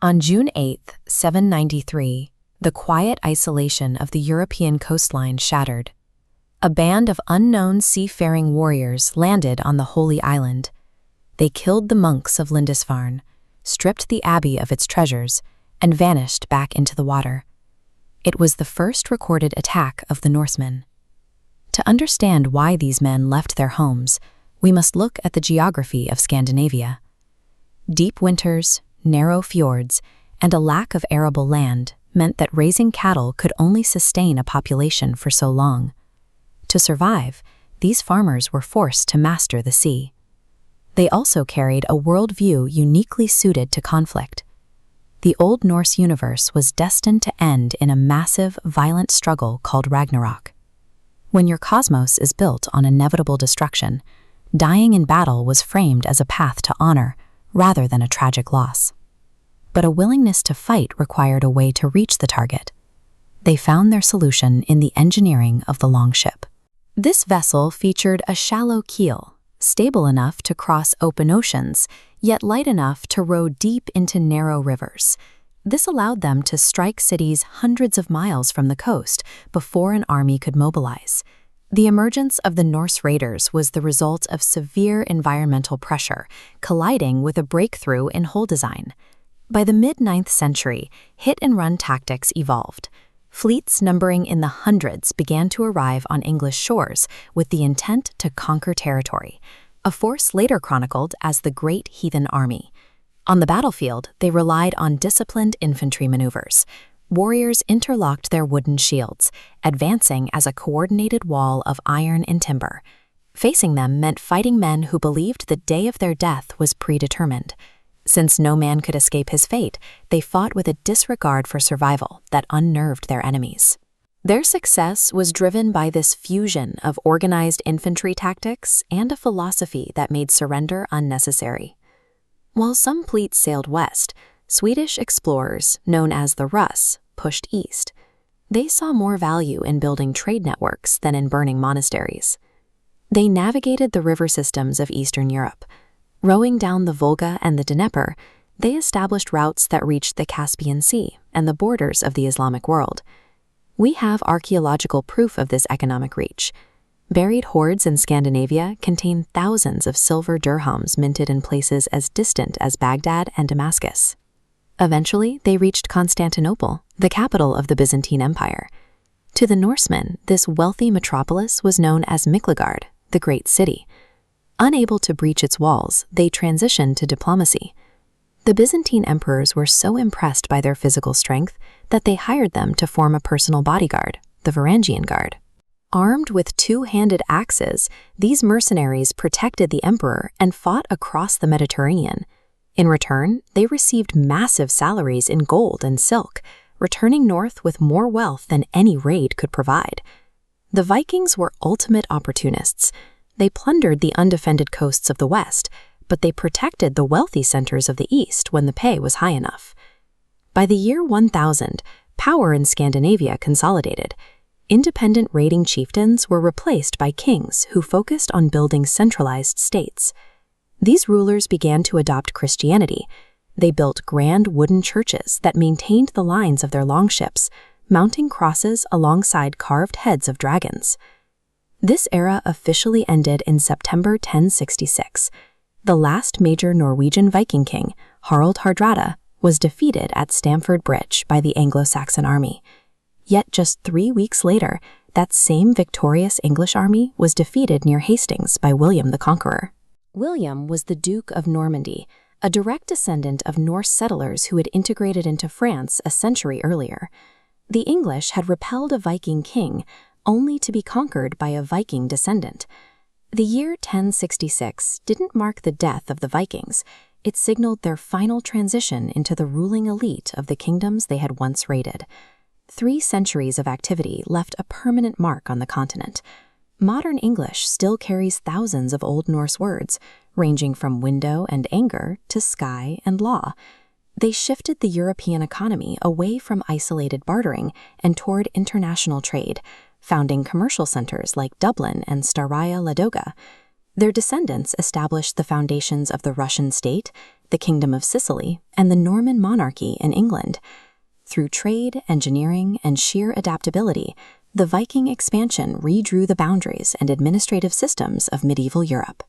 On June 8, 793, the quiet isolation of the European coastline shattered. A band of unknown seafaring warriors landed on the Holy Island. They killed the monks of Lindisfarne, stripped the abbey of its treasures, and vanished back into the water. It was the first recorded attack of the Norsemen. To understand why these men left their homes, we must look at the geography of Scandinavia. Deep winters, narrow fjords, and a lack of arable land meant that raising cattle could only sustain a population for so long. To survive, these farmers were forced to master the sea. They also carried a worldview uniquely suited to conflict. The Old Norse universe was destined to end in a massive, violent struggle called Ragnarök. When your cosmos is built on inevitable destruction, dying in battle was framed as a path to honor rather than a tragic loss. But a willingness to fight required a way to reach the target. They found their solution in the engineering of the longship. This vessel featured a shallow keel, stable enough to cross open oceans, yet light enough to row deep into narrow rivers. This allowed them to strike cities hundreds of miles from the coast before an army could mobilize. The emergence of the Norse raiders was the result of severe environmental pressure, colliding with a breakthrough in hull design. By the mid-9th century, hit-and-run tactics evolved. Fleets numbering in the hundreds began to arrive on English shores with the intent to conquer territory, a force later chronicled as the Great Heathen Army. On the battlefield, they relied on disciplined infantry maneuvers. Warriors interlocked their wooden shields, advancing as a coordinated wall of iron and timber. Facing them meant fighting men who believed the day of their death was predetermined. Since no man could escape his fate, they fought with a disregard for survival that unnerved their enemies. Their success was driven by this fusion of organized infantry tactics and a philosophy that made surrender unnecessary. While some fleets sailed west, Swedish explorers, known as the Rus, pushed east. They saw more value in building trade networks than in burning monasteries. They navigated the river systems of Eastern Europe. Rowing down the Volga and the Dnieper, they established routes that reached the Caspian Sea and the borders of the Islamic world. We have archaeological proof of this economic reach. Buried hoards in Scandinavia contain thousands of silver dirhams minted in places as distant as Baghdad and Damascus. Eventually, they reached Constantinople, the capital of the Byzantine Empire. To the Norsemen, this wealthy metropolis was known as Miklagard, the Great City. Unable to breach its walls, they transitioned to diplomacy. The Byzantine emperors were so impressed by their physical strength that they hired them to form a personal bodyguard, the Varangian Guard. Armed with two-handed axes, these mercenaries protected the emperor and fought across the Mediterranean. In return, they received massive salaries in gold and silk, returning north with more wealth than any raid could provide. The Vikings were ultimate opportunists. They plundered the undefended coasts of the west, but they protected the wealthy centers of the east when the pay was high enough. By the year 1000, power in Scandinavia consolidated. Independent raiding chieftains were replaced by kings who focused on building centralized states. These rulers began to adopt Christianity. They built grand wooden churches that maintained the lines of their longships, mounting crosses alongside carved heads of dragons. This era officially ended in September 1066. The last major Norwegian Viking king, Harald Hardrada, was defeated at Stamford Bridge by the Anglo-Saxon army. Yet just 3 weeks later, that same victorious English army was defeated near Hastings by William the Conqueror. William was the Duke of Normandy, a direct descendant of Norse settlers who had integrated into France a century earlier. The English had repelled a Viking king, only to be conquered by a Viking descendant. The year 1066 didn't mark the death of the Vikings. It signaled their final transition into the ruling elite of the kingdoms they had once raided. 3 centuries of activity left a permanent mark on the continent. Modern English still carries thousands of Old Norse words, ranging from window and anger to sky and law. They shifted the European economy away from isolated bartering and toward international trade, founding commercial centers like Dublin and Staraya Ladoga. Their descendants established the foundations of the Russian state, the Kingdom of Sicily, and the Norman monarchy in England. Through trade, engineering, and sheer adaptability, the Viking expansion redrew the boundaries and administrative systems of medieval Europe.